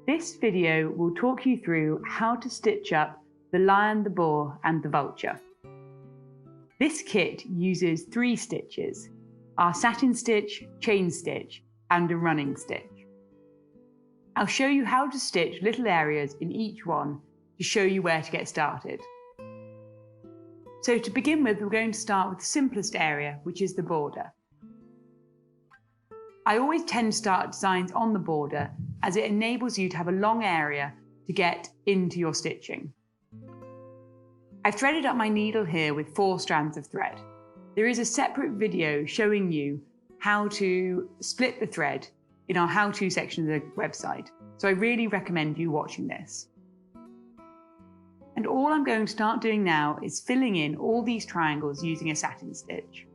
This video will talk you through how to stitch up the lion, the boar and the vulture. This kit uses 3 stitches, our satin stitch, chain stitch and a running stitch. I'll show you how to stitch little areas in each one to show you where to get started. So to begin with, we're going to start with the simplest area, which is the border. I always tend to start designs on the border as it enables you to have a long area to get into your stitching. I've threaded up my needle here with 4 strands of thread. There is a separate video showing you how to split the thread in our how-to section of the website, so I really recommend you watching this. And all I'm going to start doing now is filling in all these triangles using a satin stitch.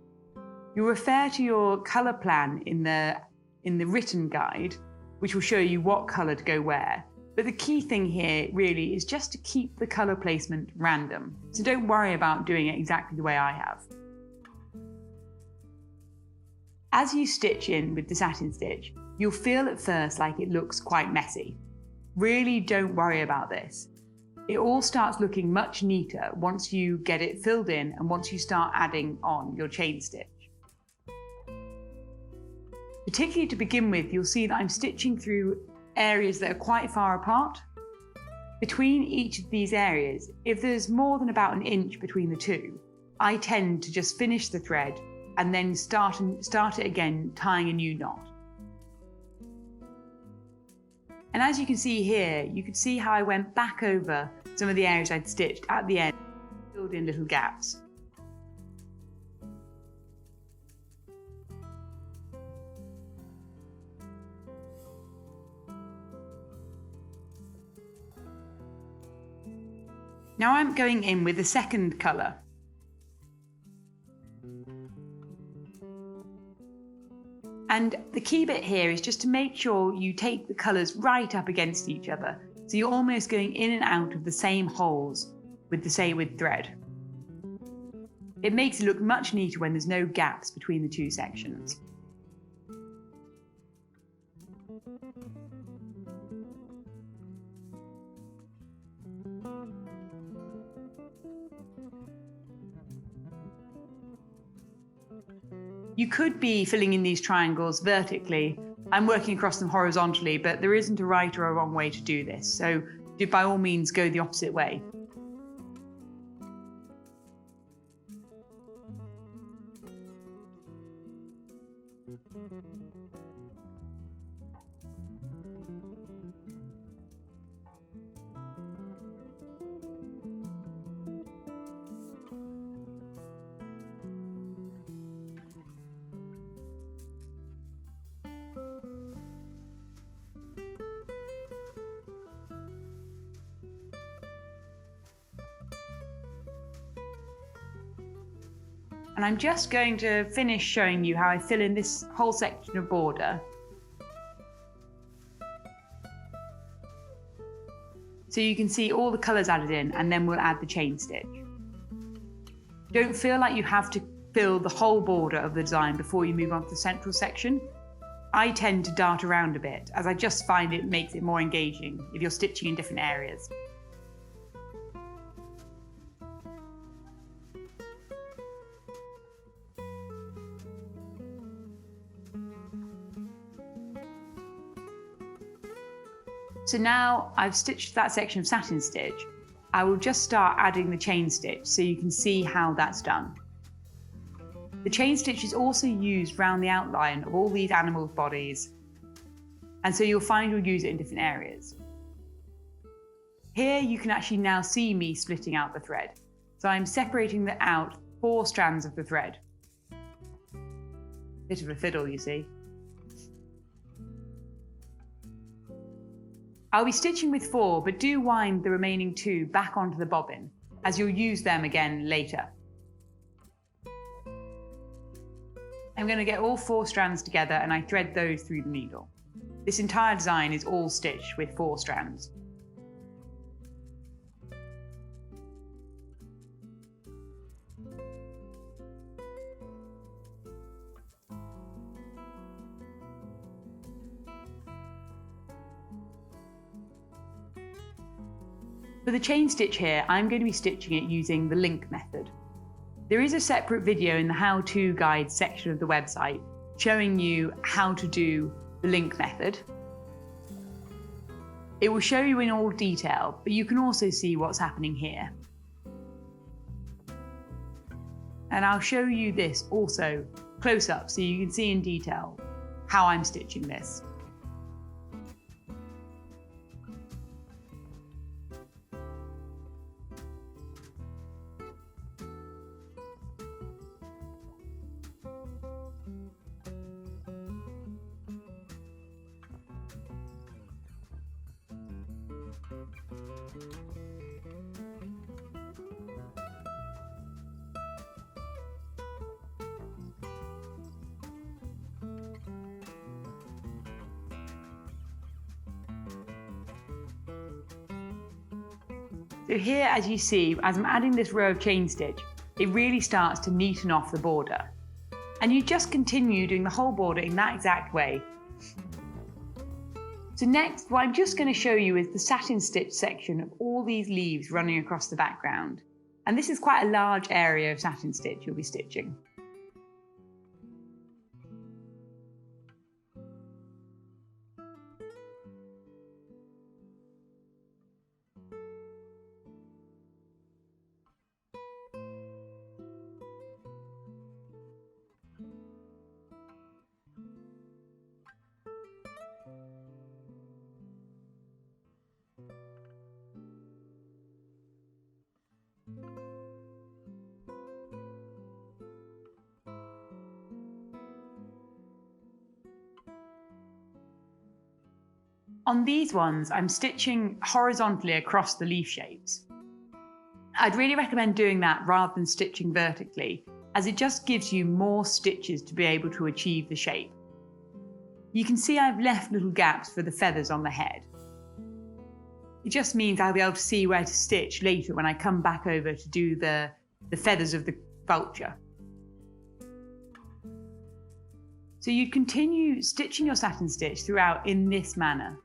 You'll refer to your colour plan in the written guide, which will show you what colour to go where. But the key thing here really is just to keep the colour placement random. So don't worry about doing it exactly the way I have. As you stitch in with the satin stitch, you'll feel at first like it looks quite messy. Really don't worry about this. It all starts looking much neater once you get it filled in and once you start adding on your chain stitch. Particularly to begin with, you'll see that I'm stitching through areas that are quite far apart. Between each of these areas, if there's more than about an inch between the two, I tend to just finish the thread and then start it again, tying a new knot. And as you can see here, you can see how I went back over some of the areas I'd stitched at the end, filled in little gaps. Now I'm going in with the second colour. And the key bit here is just to make sure you take the colours right up against each other. So you're almost going in and out of the same holes with thread. It makes it look much neater when there's no gaps between the 2 sections. You could be filling in these triangles vertically. I'm working across them horizontally, but there isn't a right or a wrong way to do this, so do by all means go the opposite way. And I'm just going to finish showing you how I fill in this whole section of border. So you can see all the colours added in, and then we'll add the chain stitch. Don't feel like you have to fill the whole border of the design before you move on to the central section. I tend to dart around a bit, as I just find it makes it more engaging if you're stitching in different areas. So now I've stitched that section of satin stitch, I will just start adding the chain stitch so you can see how that's done. The chain stitch is also used around the outline of all these animals' bodies, and so you'll find you'll use it in different areas. Here you can actually now see me splitting out the thread. So I'm separating out 4 strands of the thread. Bit of a fiddle, you see. I'll be stitching with 4, but do wind the remaining 2 back onto the bobbin, as you'll use them again later. I'm going to get all 4 strands together and I thread those through the needle. This entire design is all stitched with 4 strands. For the chain stitch here, I'm going to be stitching it using the link method. There is a separate video in the how-to guide section of the website showing you how to do the link method. It will show you in all detail, but you can also see what's happening here. And I'll show you this also close up so you can see in detail how I'm stitching this. So here, as you see, as I'm adding this row of chain stitch, it really starts to neaten off the border. And you just continue doing the whole border in that exact way. So next, what I'm just going to show you is the satin stitch section of all these leaves running across the background. And this is quite a large area of satin stitch you'll be stitching. On these ones, I'm stitching horizontally across the leaf shapes. I'd really recommend doing that rather than stitching vertically, as it just gives you more stitches to be able to achieve the shape. You can see I've left little gaps for the feathers on the head. It just means I'll be able to see where to stitch later when I come back over to do the feathers of the vulture. So you'd continue stitching your satin stitch throughout in this manner.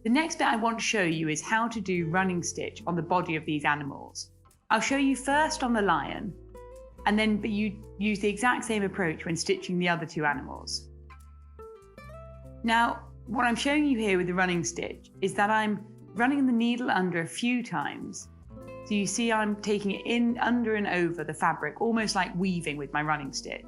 The next bit I want to show you is how to do running stitch on the body of these animals. I'll show you first on the lion, and then you use the exact same approach when stitching the other two animals. Now, what I'm showing you here with the running stitch is that I'm running the needle under a few times. So you see I'm taking it in, under and over the fabric, almost like weaving with my running stitch.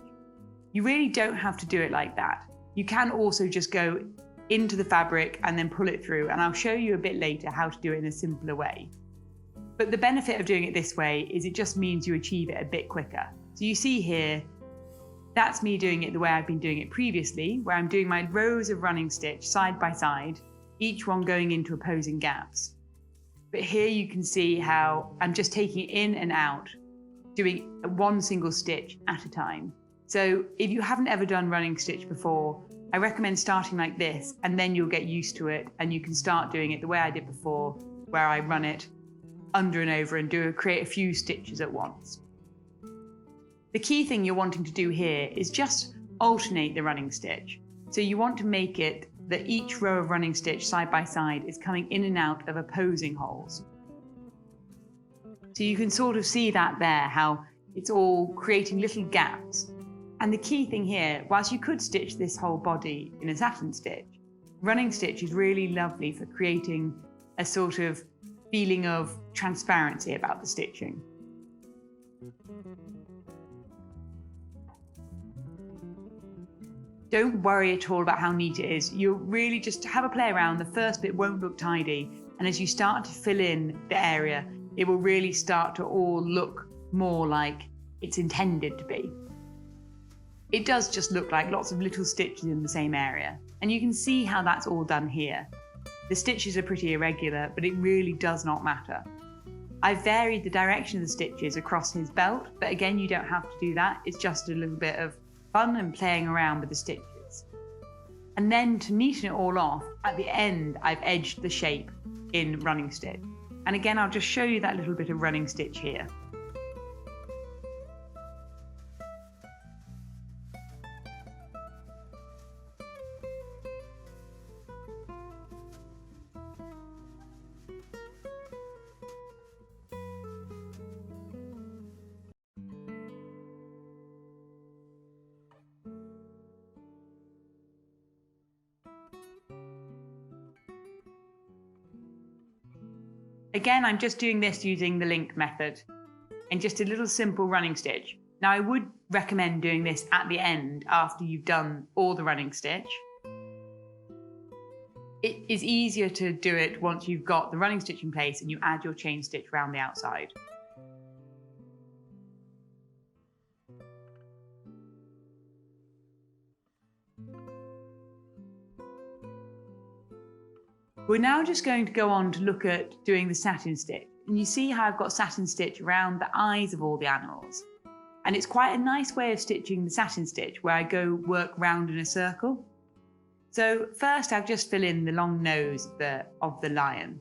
You really don't have to do it like that. You can also just go into the fabric and then pull it through, and I'll show you a bit later how to do it in a simpler way. But the benefit of doing it this way is it just means you achieve it a bit quicker. So you see here, that's me doing it the way I've been doing it previously, where I'm doing my rows of running stitch side by side, each one going into opposing gaps. But here you can see how I'm just taking it in and out, doing one single stitch at a time. So if you haven't ever done running stitch before, I recommend starting like this, and then you'll get used to it and you can start doing it the way I did before, where I run it under and over and create a few stitches at once. The key thing you're wanting to do here is just alternate the running stitch. So you want to make it that each row of running stitch side by side is coming in and out of opposing holes. So you can sort of see that there, how it's all creating little gaps. And the key thing here, whilst you could stitch this whole body in a satin stitch, running stitch is really lovely for creating a sort of feeling of transparency about the stitching. Don't worry at all about how neat it is. You'll really just have a play around. The first bit won't look tidy, and as you start to fill in the area, it will really start to all look more like it's intended to be. It does just look like lots of little stitches in the same area, and you can see how that's all done here. The stitches are pretty irregular, but it really does not matter. I've varied the direction of the stitches across his belt, but again, you don't have to do that. It's just a little bit of fun and playing around with the stitches. And then to neaten it all off, at the end, I've edged the shape in running stitch. And again, I'll just show you that little bit of running stitch here. Again, I'm just doing this using the link method and just a little simple running stitch. Now I would recommend doing this at the end after you've done all the running stitch. It is easier to do it once you've got the running stitch in place and you add your chain stitch around the outside. We're now just going to go on to look at doing the satin stitch. And you see how I've got satin stitch around the eyes of all the animals. And it's quite a nice way of stitching the satin stitch where I go work round in a circle. So first I'll just fill in the long nose of the lion.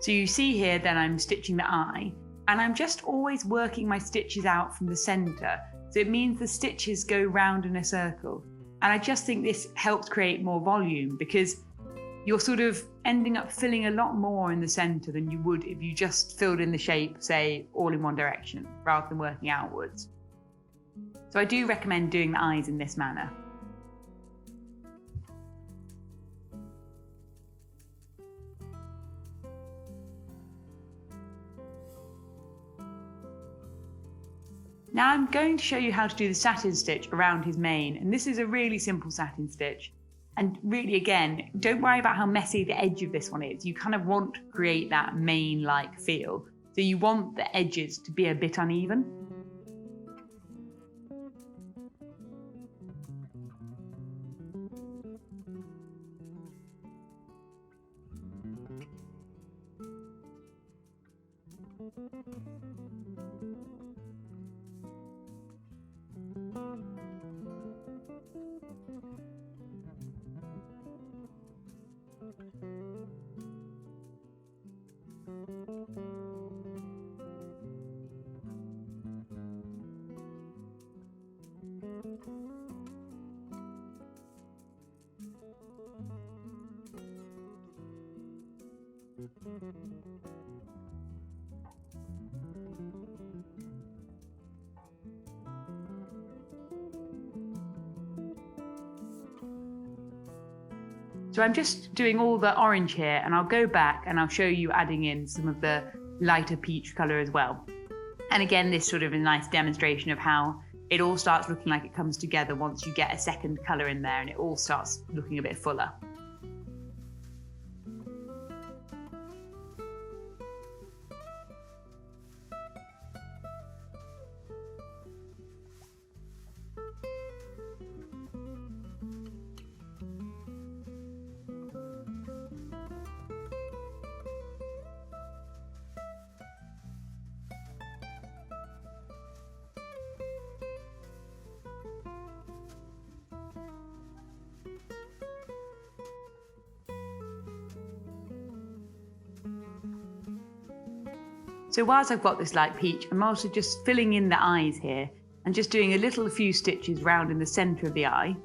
So you see here then I'm stitching the eye, and I'm just always working my stitches out from the centre. So it means the stitches go round in a circle. And I just think this helps create more volume because you're sort of ending up filling a lot more in the centre than you would if you just filled in the shape, say, all in one direction, rather than working outwards. So I do recommend doing the eyes in this manner. Now I'm going to show you how to do the satin stitch around his mane, and this is a really simple satin stitch. And really, again, don't worry about how messy the edge of this one is. You kind of want to create that mane-like feel. So you want the edges to be a bit uneven. So I'm just doing all the orange here, and I'll go back and I'll show you adding in some of the lighter peach colour as well. And again, this sort of a nice demonstration of how it all starts looking like it comes together once you get a second colour in there and it all starts looking a bit fuller. So whilst I've got this light peach, I'm also just filling in the eyes here and just doing a few stitches round in the centre of the eye.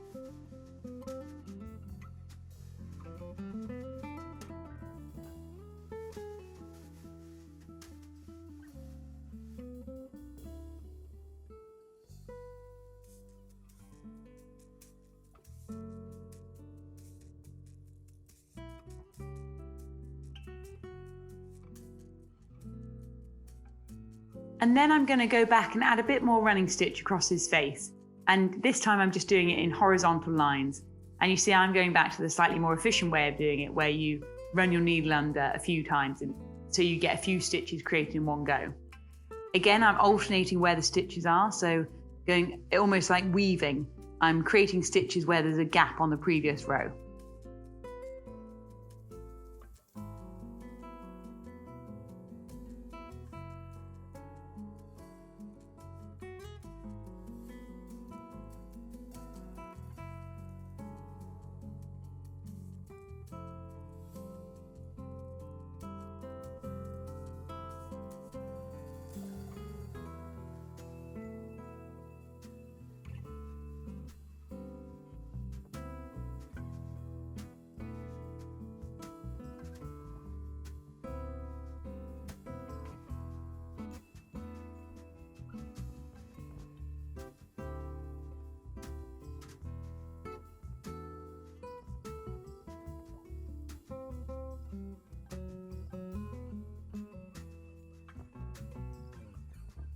And then I'm going to go back and add a bit more running stitch across his face. And this time I'm just doing it in horizontal lines. And you see I'm going back to the slightly more efficient way of doing it, where you run your needle under a few times and so you get a few stitches created in one go. Again, I'm alternating where the stitches are, so going almost like weaving. I'm creating stitches where there's a gap on the previous row.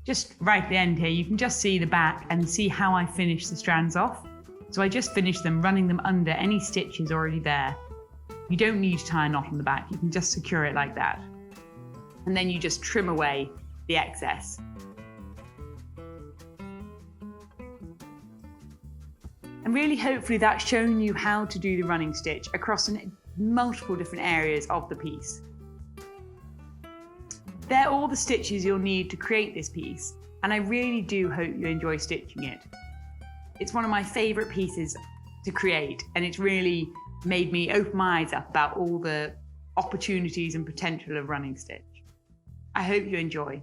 Just right at the end here, you can just see the back and see how I finish the strands off. So I just finished them running them under any stitches already there. You don't need to tie a knot on the back, you can just secure it like that. And then you just trim away the excess. And really, hopefully that's shown you how to do the running stitch across multiple different areas of the piece. They're all the stitches you'll need to create this piece, and I really do hope you enjoy stitching it. It's one of my favourite pieces to create, and it's really made me open my eyes up about all the opportunities and potential of running stitch. I hope you enjoy.